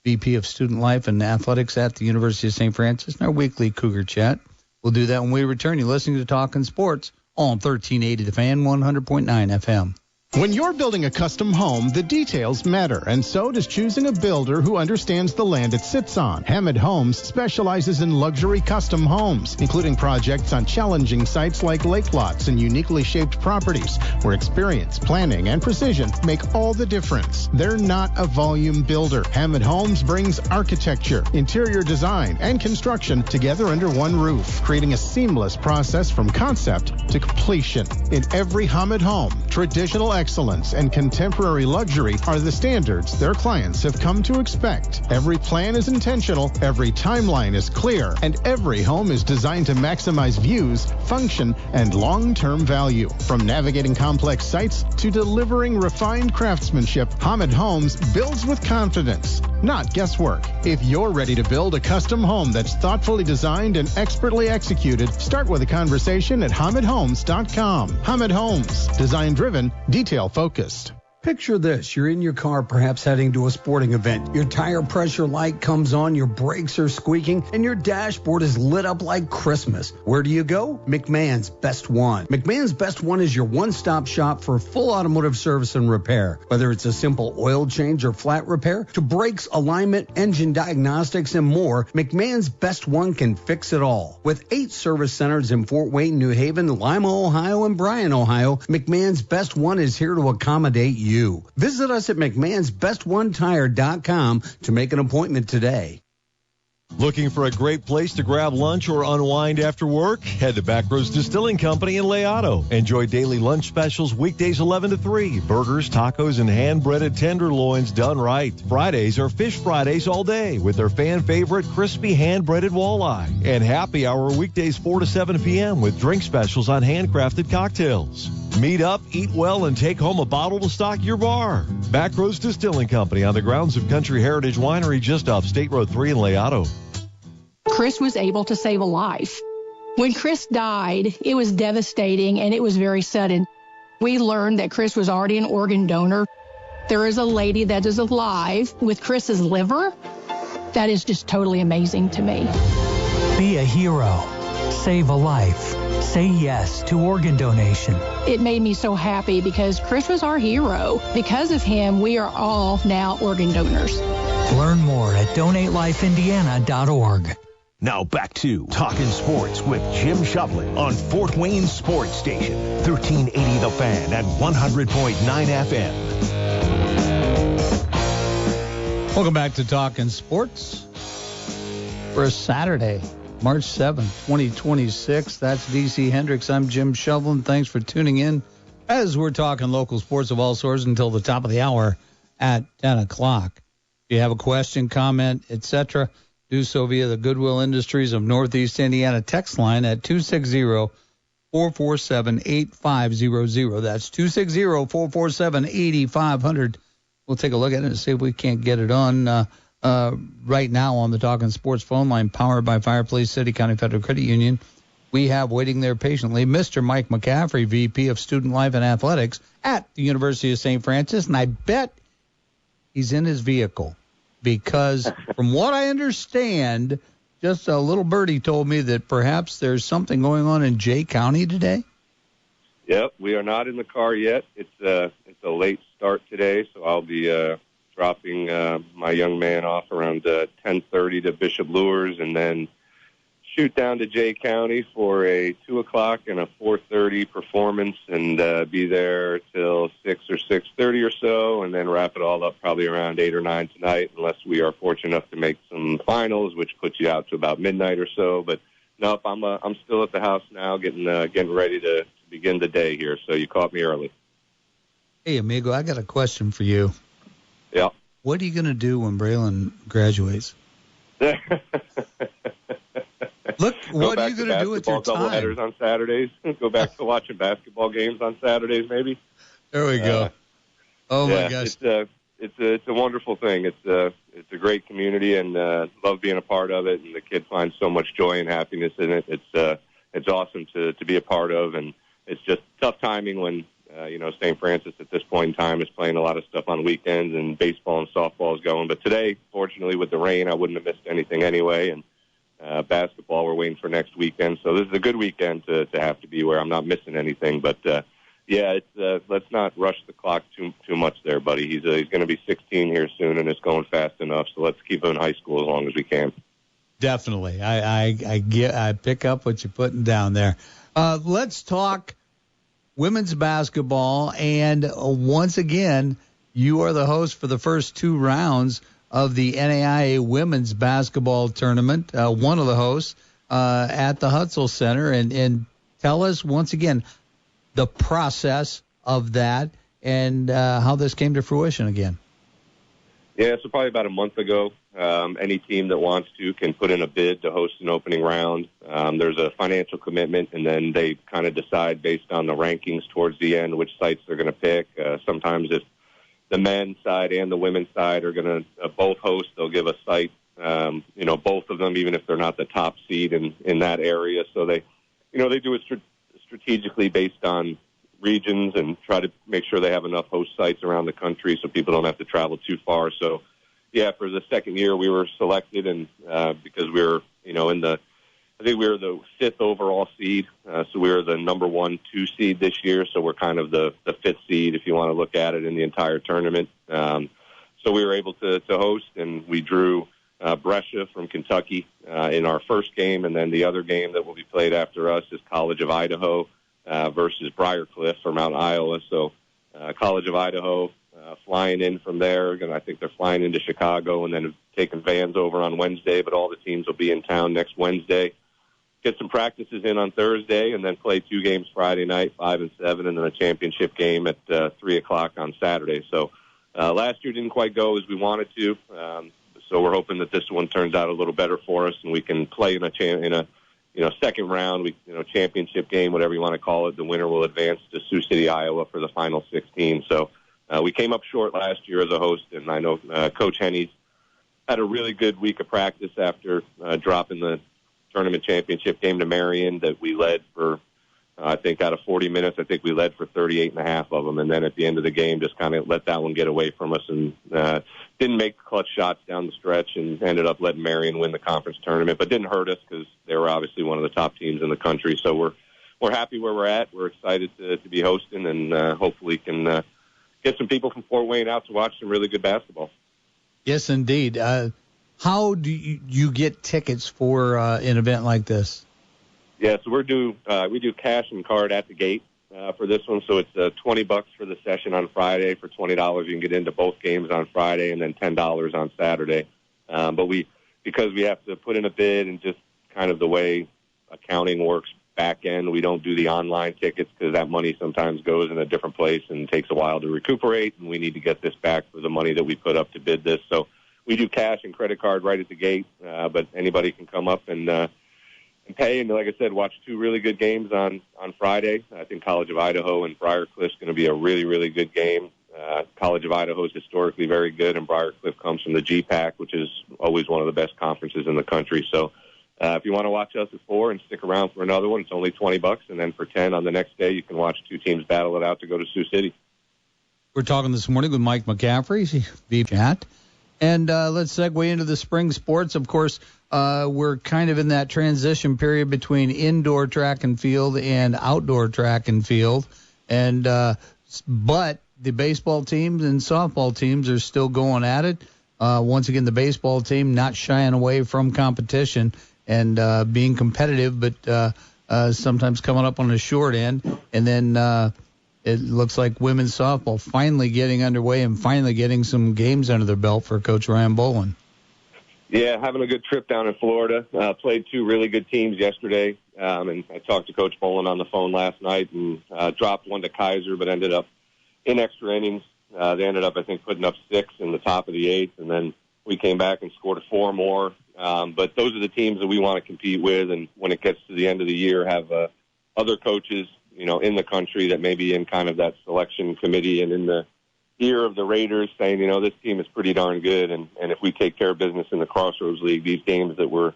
VP of Student Life and Athletics at the University of St. Francis, in our weekly Cougar Chat. We'll do that when we return. You're listening to Talkin Sports on 1380 The Fan, 100.9 FM. When you're building a custom home, the details matter, and so does choosing a builder who understands the land it sits on. Hammond Homes specializes in luxury custom homes, including projects on challenging sites like lake lots and uniquely shaped properties, where experience, planning, and precision make all the difference. They're not a volume builder. Hammond Homes brings architecture, interior design, and construction together under one roof, creating a seamless process from concept to completion. In every Hammond home, traditional excellence and contemporary luxury are the standards their clients have come to expect. Every plan is intentional, every timeline is clear, and every home is designed to maximize views, function, and long-term value. From navigating complex sites to delivering refined craftsmanship, Hammond Homes builds with confidence, not guesswork. If you're ready to build a custom home that's thoughtfully designed and expertly executed, start with a conversation at HammondHomes.com. Hammond Homes, design-driven, detail-focused. Picture this. You're in your car, perhaps heading to a sporting event. Your tire pressure light comes on, your brakes are squeaking, and your dashboard is lit up like Christmas. Where do you go? McMahon's Best One. McMahon's Best One is your one-stop shop for full automotive service and repair. Whether it's a simple oil change or flat repair, to brakes, alignment, engine diagnostics, and more, McMahon's Best One can fix it all. With 8 service centers in Fort Wayne, New Haven, Lima, Ohio, and Bryan, Ohio, McMahon's Best One is here to accommodate you. Visit us at McMahon'sBestOneTire.com to make an appointment today. Looking for a great place to grab lunch or unwind after work? Head to Backroads Distilling Company in Leato. Enjoy daily lunch specials weekdays 11 to 3. Burgers, tacos, and hand-breaded tenderloins done right. Fridays are Fish Fridays all day with their fan-favorite crispy hand-breaded walleye. And happy hour weekdays 4 to 7 p.m. with drink specials on handcrafted cocktails. Meet up, eat well, and take home a bottle to stock your bar. Backroads Distilling Company on the grounds of Country Heritage Winery just off State Road 3 in Leato. Chris was able to save a life. When Chris died, it was devastating and it was very sudden. We learned that Chris was already an organ donor. There is a lady that is alive with Chris's liver. That is just totally amazing to me. Be a hero. Save a life. Say yes to organ donation. It made me so happy because Chris was our hero. Because of him, we are all now organ donors. Learn more at DonateLifeIndiana.org. Now back to Talkin Sports with Jim Shovlin on Fort Wayne Sports Station, 1380 The Fan and 100.9 FM. Welcome back to Talkin Sports for a Saturday, March 7th, 2026. That's DC Hendricks. I'm Jim Shovlin. Thanks for tuning in as we're talking local sports of all sorts until the top of the hour at 10 o'clock. If you have a question, comment, etc., do so via the Goodwill Industries of Northeast Indiana text line at 260-447-8500. That's 260-447-8500. We'll take a look at it and see if we can't get it on right now on the Talkin Sports phone line, powered by Fireplace City County Federal Credit Union. We have waiting there patiently Mr. Mike McCaffrey, VP of Student Life and Athletics at the University of St. Francis, and I bet he's in his vehicle. Because from what I understand, just a little birdie told me that perhaps there's something going on in Jay County today. Yep, we are not in the car yet. It's a late start today, so I'll be dropping my young man off around 10:30 to Bishop Lures, and then shoot down to Jay County for a 2 o'clock and a 4:30 performance, and be there till 6 or 6:30 or so, and then wrap it all up probably around 8 or 9 tonight, unless we are fortunate enough to make some finals, which puts you out to about midnight or so. But nope, I'm still at the house now, getting ready to begin the day here. So you caught me early. Hey, amigo, I got a question for you. Yeah. what are you going to do when Braylon graduates? Look, what are you going to do with your time? Double headers on Saturdays. Go back to watching basketball games on Saturdays, maybe. There we go. My gosh. It's a wonderful thing. It's a great community, and love being a part of it. And the kid finds so much joy and happiness in it. It's awesome to be a part of, and it's just tough timing when St. Francis at this point in time is playing a lot of stuff on weekends, and baseball and softball is going. But today, fortunately, with the rain, I wouldn't have missed anything anyway. And basketball, we're waiting for next weekend. So this is a good weekend to have to be where I'm not missing anything. But let's not rush the clock too much there, buddy. He's going to be 16 here soon, and it's going fast enough. So let's keep him in high school as long as we can. Definitely, I pick up what you're putting down there. Let's talk women's basketball, and once again, you are the host for the first 2 rounds of the NAIA Women's Basketball Tournament, one of the hosts at the Hutzel Center. And tell us, once again, the process of that and how this came to fruition again. Yeah, so probably about a month ago, any team that wants to can put in a bid to host an opening round. There's a financial commitment, and then they kind of decide based on the rankings towards the end which sites they're going to pick. Sometimes if the men's side and the women's side are going to both host, they'll give a site, both of them, even if they're not the top seed in that area. So they do it strategically based on regions and try to make sure they have enough host sites around the country so people don't have to travel too far. So, yeah, for the second year we were selected, and because we were, I think we were the 5th overall seed, so we were the number 1-2 seed this year, so we're kind of the 5th seed if you want to look at it in the entire tournament. So we were able to host, and we drew Brescia from Kentucky in our first game, and then the other game that will be played after us is College of Idaho versus Briarcliff from Mount Iowa. So College of Idaho flying in from there, and I think they're flying into Chicago and then taking vans over on Wednesday, but all the teams will be in town next Wednesday. Get some practices in on Thursday, and then play 2 games Friday night, 5 and 7, and then a championship game at 3 o'clock on Saturday. So last year didn't quite go as we wanted to, so we're hoping that this one turns out a little better for us, and we can play in a second round, championship game, whatever you want to call it. The winner will advance to Sioux City, Iowa, for the final 16. So we came up short last year as a host, and I know Coach Henny's had a really good week of practice after dropping the tournament championship game to Marion that we led for, I think out of 40 minutes, I think we led for 38 and a half of them. And then at the end of the game, just kind of let that one get away from us and didn't make clutch shots down the stretch and ended up letting Marion win the conference tournament, but didn't hurt us because they were obviously one of the top teams in the country. So we're happy where we're at. We're excited to be hosting, and hopefully can get some people from Fort Wayne out to watch some really good basketball. Yes, indeed. How do you get tickets for an event like this? Yeah, so we do cash and card at the gate for this one. So it's $20 for the session on Friday. For $20, you can get into both games on Friday, and then $10 on Saturday. But because we have to put in a bid, and just kind of the way accounting works back end, we don't do the online tickets because that money sometimes goes in a different place and takes a while to recuperate, and we need to get this back for the money that we put up to bid this. So we do cash and credit card right at the gate, but anybody can come up and pay. And like I said, watch 2 really good games on Friday. I think College of Idaho and Briarcliff is going to be a really, really good game. College of Idaho is historically very good, and Briarcliff comes from the GPAC, which is always one of the best conferences in the country. So if you want to watch us at 4 and stick around for another one, it's only $20, and then for 10 on the next day, you can watch 2 teams battle it out to go to Sioux City. We're talking this morning with Mike McCaffrey, the chat. And let's segue into the spring sports. Of course, we're kind of in that transition period between indoor track and field and outdoor track and field. And but the baseball teams and softball teams are still going at it. Once again, the baseball team not shying away from competition and being competitive, but sometimes coming up on the short end. And then it looks like women's softball finally getting underway and finally getting some games under their belt for Coach Ryan Bolin. Yeah, having a good trip down in Florida. Played 2 really good teams yesterday, and I talked to Coach Bolin on the phone last night and dropped one to Kaiser, but ended up in extra innings They ended up, I think, putting up 6 in the top of the 8th, and then we came back and scored 4 more. But those are the teams that we want to compete with, and when it gets to the end of the year, have other coaches, in the country that may be in kind of that selection committee and in the ear of the Raiders saying, this team is pretty darn good, and if we take care of business in the Crossroads League, these games that we're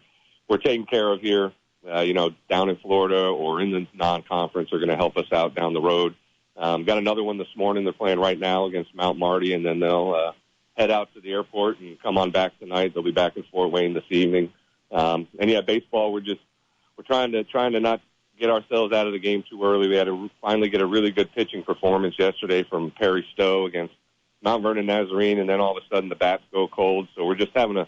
taking care of here, down in Florida or in the non-conference are going to help us out down the road. Got another one this morning. They're playing right now against Mount Marty, and then they'll head out to the airport and come on back tonight. They'll be back in Fort Wayne this evening. And yeah, baseball, we're trying to not get ourselves out of the game too early. We had to finally get a really good pitching performance yesterday from Perry Stowe against Mount Vernon Nazarene, and then all of a sudden the bats go cold. So we're just having a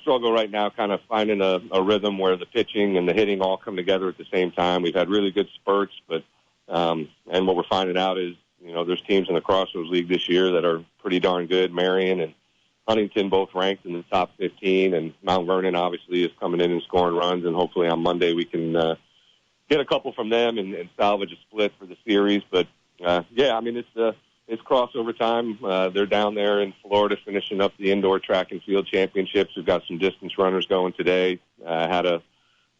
struggle right now, kind of finding a rhythm where the pitching and the hitting all come together at the same time. We've had really good spurts, but and what we're finding out is, there's teams in the Crossroads League this year that are pretty darn good. Marion and Huntington both ranked in the top 15, and Mount Vernon obviously is coming in and scoring runs, and hopefully on Monday we can get a couple from them and salvage a split for the series. But it's crossover time. They're down there in Florida finishing up the indoor track and field championships. We've got some distance runners going today. Had a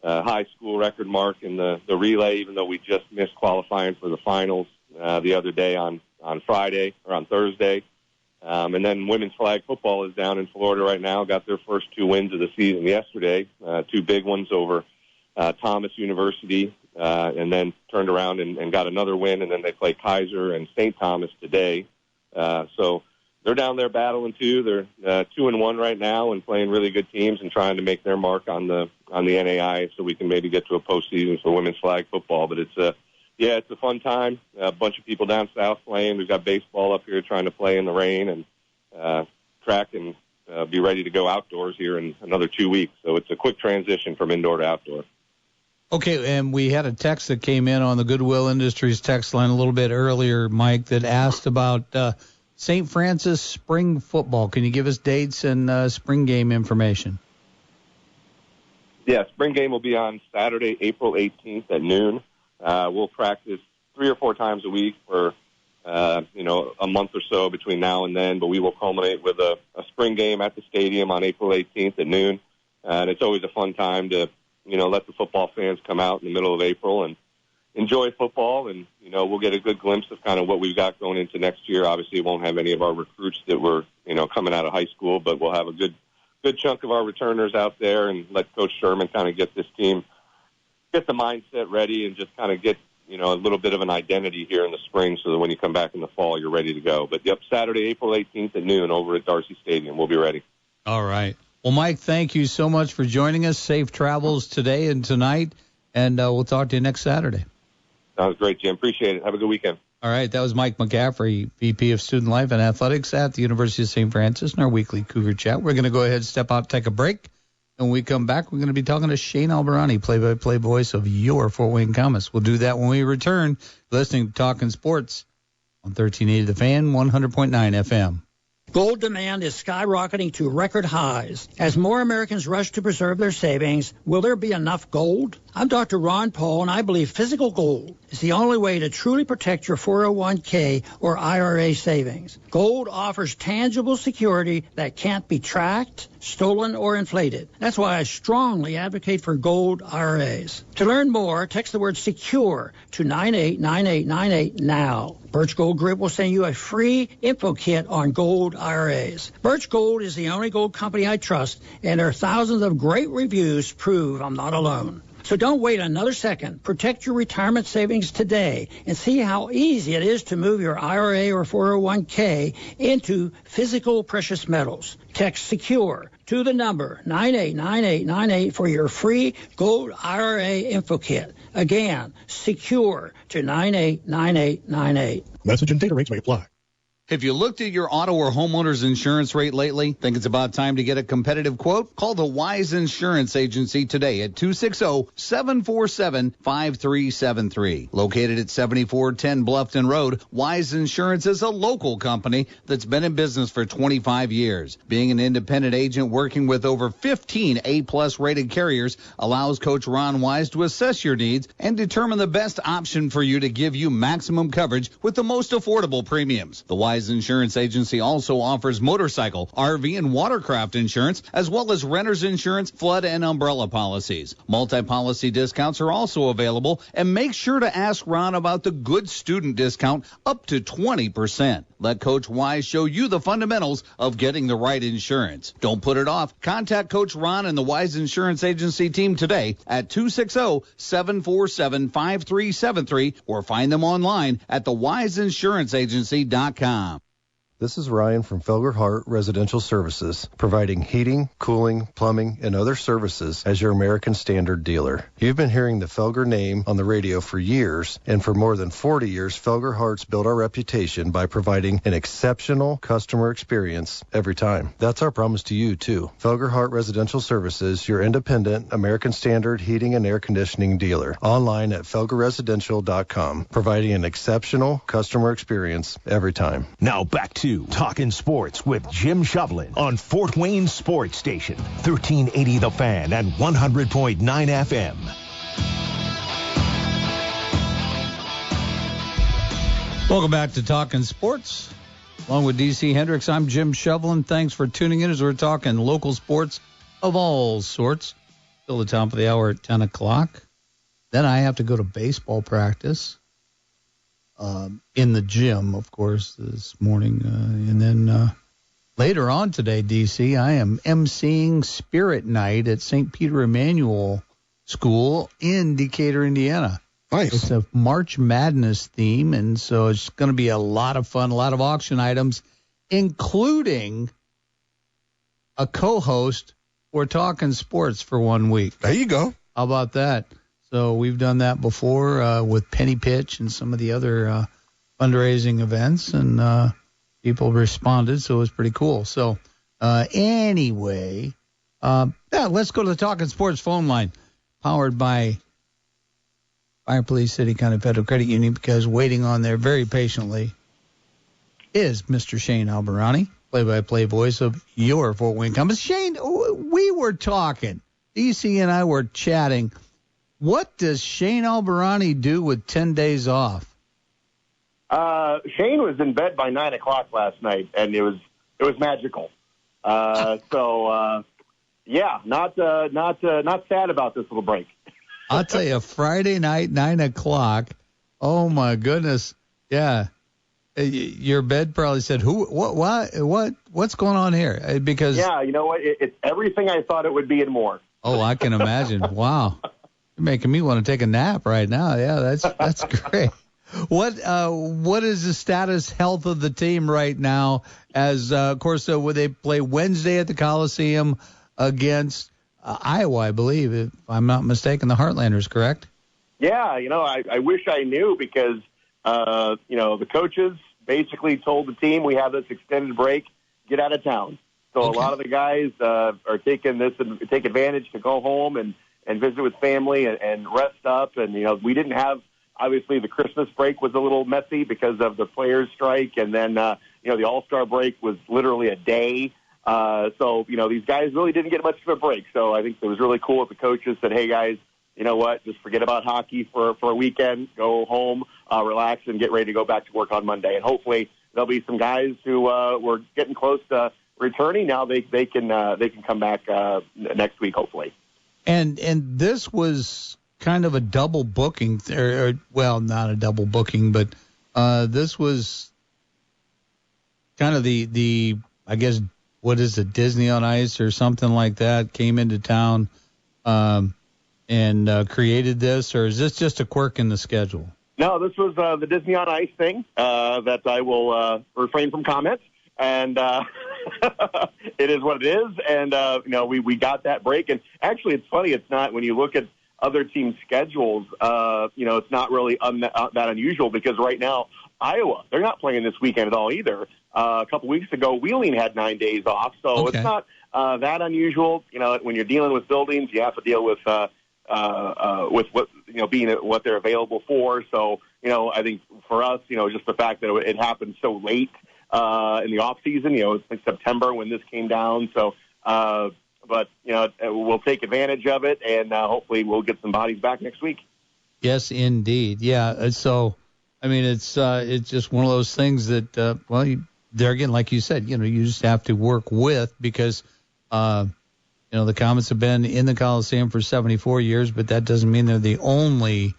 high school record mark in the relay, even though we just missed qualifying for the finals the other day on Friday or on Thursday. And then women's flag football is down in Florida right now. Got their first 2 wins of the season yesterday, 2 big ones over Thomas University, and then turned around and got another win, and then they play Kaiser and St. Thomas today. So they're down there battling too. They're 2-1 right now and playing really good teams and trying to make their mark on the NAI so we can maybe get to a postseason for women's flag football. But it's a fun time. A bunch of people down south playing. We've got baseball up here trying to play in the rain, and track and be ready to go outdoors here in another 2 weeks. So it's a quick transition from indoor to outdoor. Okay, and we had a text that came in on the Goodwill Industries text line a little bit earlier, Mike, that asked about St. Francis spring football. Can you give us dates and spring game information? Yeah, spring game will be on Saturday, April 18th at noon. We'll practice 3 or 4 times a week for, a month or so between now and then, but we will culminate with a spring game at the stadium on April 18th at noon. And it's always a fun time to let the football fans come out in the middle of April and enjoy football. And, we'll get a good glimpse of kind of what we've got going into next year. Obviously, it won't have any of our recruits that were, coming out of high school, but we'll have a good chunk of our returners out there and let Coach Sherman kind of get this team, get the mindset ready and just kind of get, a little bit of an identity here in the spring so that when you come back in the fall, you're ready to go. But, yep, Saturday, April 18th at noon over at Darcy Stadium. We'll be ready. All right. Well, Mike, thank you so much for joining us. Safe travels today and tonight, and we'll talk to you next Saturday. Sounds great, Jim. Appreciate it. Have a good weekend. All right, that was Mike McCaffrey, VP of Student Life and Athletics at the University of St. Francis in our weekly Cougar Chat. We're going to go ahead and step out, take a break. And when we come back, we're going to be talking to Shane Albahrani, play-by-play voice of your Fort Wayne Komets. We'll do that when we return. Listening to Talkin Sports on 1380 The Fan, 100.9 FM. Gold demand is skyrocketing to record highs. As more Americans rush to preserve their savings, will there be enough gold? I'm Dr. Ron Paul, and I believe physical gold is the only way to truly protect your 401k or IRA savings. Gold offers tangible security that can't be tracked, stolen, or inflated. That's why I strongly advocate for gold IRAs. To learn more, text the word SECURE to 989898 now. Birch Gold Group will send you a free info kit on gold IRAs. Birch Gold is the only gold company I trust, and their thousands of great reviews prove I'm not alone. So don't wait another second. Protect your retirement savings today and see how easy it is to move your IRA or 401k into physical precious metals. Text SECURE to the number 989898 for your free gold IRA info kit. Again, SECURE to 989898. Message and data rates may apply. Have you looked at your auto or homeowner's insurance rate lately? Think it's about time to get a competitive quote? Call the Wise Insurance Agency today at 260-747-5373. Located at 7410 Bluffton Road, Wise Insurance is a local company that's been in business for 25 years. Being an independent agent working with over 15 A-plus rated carriers allows Coach Ron Wise to assess your needs and determine the best option for you to give you maximum coverage with the most affordable premiums. The Wise Wise Insurance Agency also offers motorcycle, RV, and watercraft insurance, as well as renter's insurance, flood, and umbrella policies. Multi-policy discounts are also available, and make sure to ask Ron about the good student discount up to 20%. Let Coach Wise show you the fundamentals of getting the right insurance. Don't put it off. Contact Coach Ron and the Wise Insurance Agency team today at 260-747-5373 or find them online at thewiseinsuranceagency.com. This is Ryan from Felger Hart Residential Services, providing heating, cooling, plumbing, and other services as your American Standard dealer. You've been hearing the Felger name on the radio for years, and for more than 40 years, Felger Hart's built our reputation by providing an exceptional customer experience every time. That's our promise to you, too. Felger Hart Residential Services, your independent American Standard heating and air conditioning dealer. Online at felgerresidential.com, providing an exceptional customer experience every time. Now back to Talkin Sports with Jim Shovlin on Fort Wayne Sports Station, 1380 The Fan and 100.9 FM. Welcome back to Talkin Sports. Along with DC Hendricks, I'm Jim Shovlin. Thanks for tuning in as we're talking local sports of all sorts. Till the top of the hour at 10 o'clock. Then I have to go to baseball practice. In the gym, of course, this morning. And then later on today, DC, I am emceeing Spirit Night at St. Peter Emmanuel School in Decatur, Indiana. Nice. It's a March Madness theme, and so it's going to be a lot of fun, a lot of auction items, including a co-host for Talkin Sports for 1 week. There you go. How about that? So we've done that before with Penny Pitch and some of the other fundraising events, and people responded, so it was pretty cool. So anyway, let's go to the Talkin Sports phone line, powered by Fire Police City County Federal Credit Union, because waiting on there very patiently is Mr. Shane Albahrani, play-by-play voice of your Fort Wayne Komets. Shane, we were talking. DC and I were chatting. What does Shane Albahrani do with 10 days off? Shane was in bed by 9 o'clock last night, and it was magical. Not sad about this little break. I'll tell you, Friday night, 9 o'clock. Oh my goodness, yeah. Your bed probably said, what's going on here? Because you know what? It's everything I thought it would be and more. Oh, I can imagine. Wow. You're making me want to take a nap right now. Yeah, that's great. What is the status health of the team right now? As of course, would they play Wednesday at the Coliseum against Iowa, I believe, if I'm not mistaken, the Heartlanders, correct? Yeah, I wish I knew because the coaches basically told the team we have this extended break, get out of town. So A lot of the guys are taking this and take advantage to go home and visit with family and rest up. And, we didn't have, obviously, the Christmas break was a little messy because of the players' strike. And then, the All-Star break was literally a day. So these guys really didn't get much of a break. So I think it was really cool that the coaches said, hey, guys, you know what, just forget about hockey for a weekend, go home, relax, and get ready to go back to work on Monday. And hopefully there'll be some guys who were getting close to returning. Now they can come back next week, hopefully. And this was kind of a double booking, well, not a double booking, but this was kind of the I guess, what is it, Disney on Ice or something like that, came into town and created this, or is this just a quirk in the schedule? No, this was the Disney on Ice thing that I will refrain from comment, and it is what it is, and we got that break, and actually it's funny, it's not, when you look at other teams' schedules, it's not really that unusual, because right now Iowa, they're not playing this weekend at all either. A couple weeks ago, Wheeling had 9 days off, so It's not that unusual. When you're dealing with buildings, you have to deal with what being what they're available for. So I think for us, just the fact that it happened so late in the off season, it's like September when this came down. So, but we'll take advantage of it, and hopefully we'll get some bodies back next week. Yes, indeed. Yeah. So I mean, it's just one of those things that, there again, like you said, you just have to work with because, the Komets have been in the Coliseum for 74 years, but that doesn't mean they're the only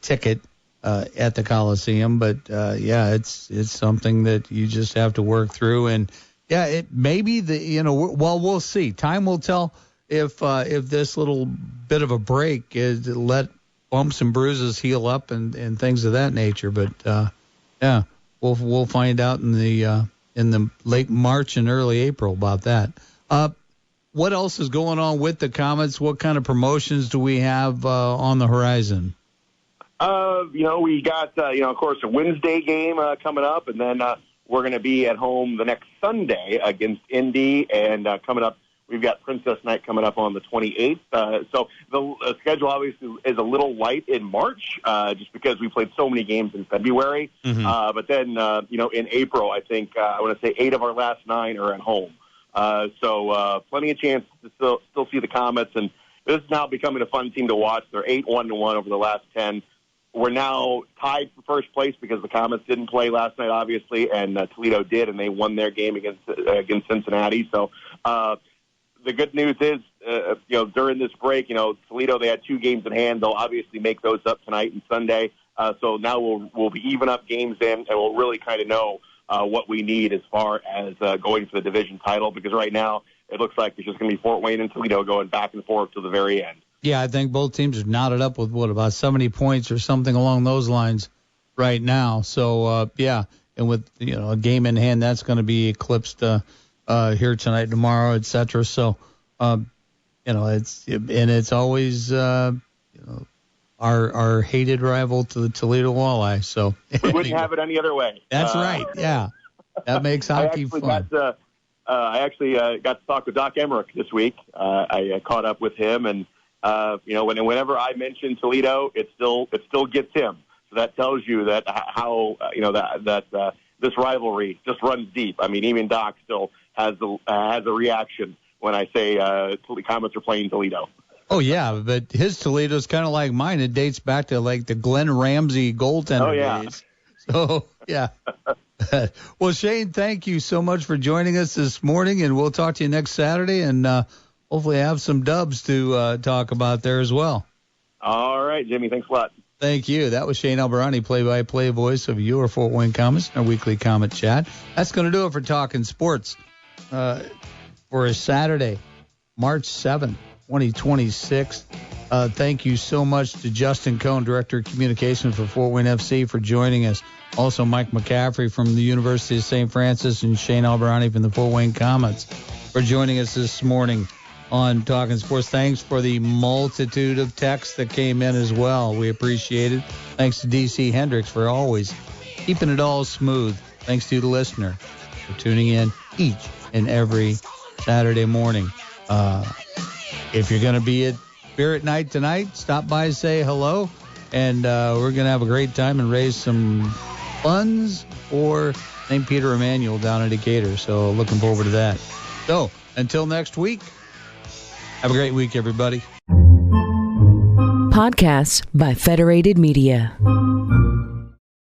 ticket at the Coliseum. But, it's something that you just have to work through. And, it maybe we'll see. Time will tell if this little bit of a break is let bumps and bruises heal up and things of that nature. But we'll find out in the late March and early April about that. What else is going on with the Komets? What kind of promotions do we have on the horizon? We got of course a Wednesday game coming up, and then we're going to be at home the next Sunday against Indy, and coming up. We've got Princess Night coming up on the 28th. So the schedule obviously is a little light in March just because we played so many games in February. Mm-hmm. But then, in April, I think I want to say 8 of our last 9 are at home. So plenty of chance to still see the Komets. And this is now becoming a fun team to watch. They're 8-1-1 over the last 10. We're now tied for first place because the Komets didn't play last night, obviously, and Toledo did, and they won their game against Cincinnati. So, the good news is, during this break, Toledo, they had 2 games in hand. They'll obviously make those up tonight and Sunday. So now we'll be even up games in, and we'll really kind of know what we need as far as going for the division title, because right now it looks like it's just going to be Fort Wayne and Toledo going back and forth to the very end. Yeah, I think both teams are knotted up with, about 70 points or something along those lines right now. So, and with, a game in hand, that's going to be eclipsed here tonight, tomorrow, etc. So, it's always our hated rival to the Toledo Walleye. So we wouldn't have it any other way. That's right. Yeah, that makes hockey fun. I actually got to talk with Doc Emmerich this week. I caught up with him, and whenever I mention Toledo, it still gets him. So that tells you that how that this rivalry just runs deep. I mean, even Doc still has a reaction when I say Komets are playing Toledo. Oh yeah, but his Toledo's kind of like mine. It dates back to like the Glenn Ramsey goaltender days. So yeah. Well, Shane, thank you so much for joining us this morning, and we'll talk to you next Saturday, and hopefully have some dubs to talk about there as well. All right, Jimmy. Thanks a lot. Thank you. That was Shane Albahrani, play-by-play voice of your Fort Wayne Komets, our weekly Komet Chat. That's going to do it for Talkin Sports for a Saturday, March 7th, 2026. Thank you so much to Justin Cohn, Director of Communications for Fort Wayne FC, for joining us. Also, Mike McCaffrey from the University of St. Francis and Shane Albahrani from the Fort Wayne Komets for joining us this morning on Talkin Sports. Thanks for the multitude of texts that came in as well. We appreciate it. Thanks to DC Hendricks for always keeping it all smooth. Thanks to the listener for tuning in each and every Saturday morning. If you're going to be at Spirit Night tonight, stop by, say hello, and we're going to have a great time and raise some funds for St. Peter Emmanuel down in Decatur. So looking forward to that. So until next week, have a great week, everybody. Podcasts by Federated Media.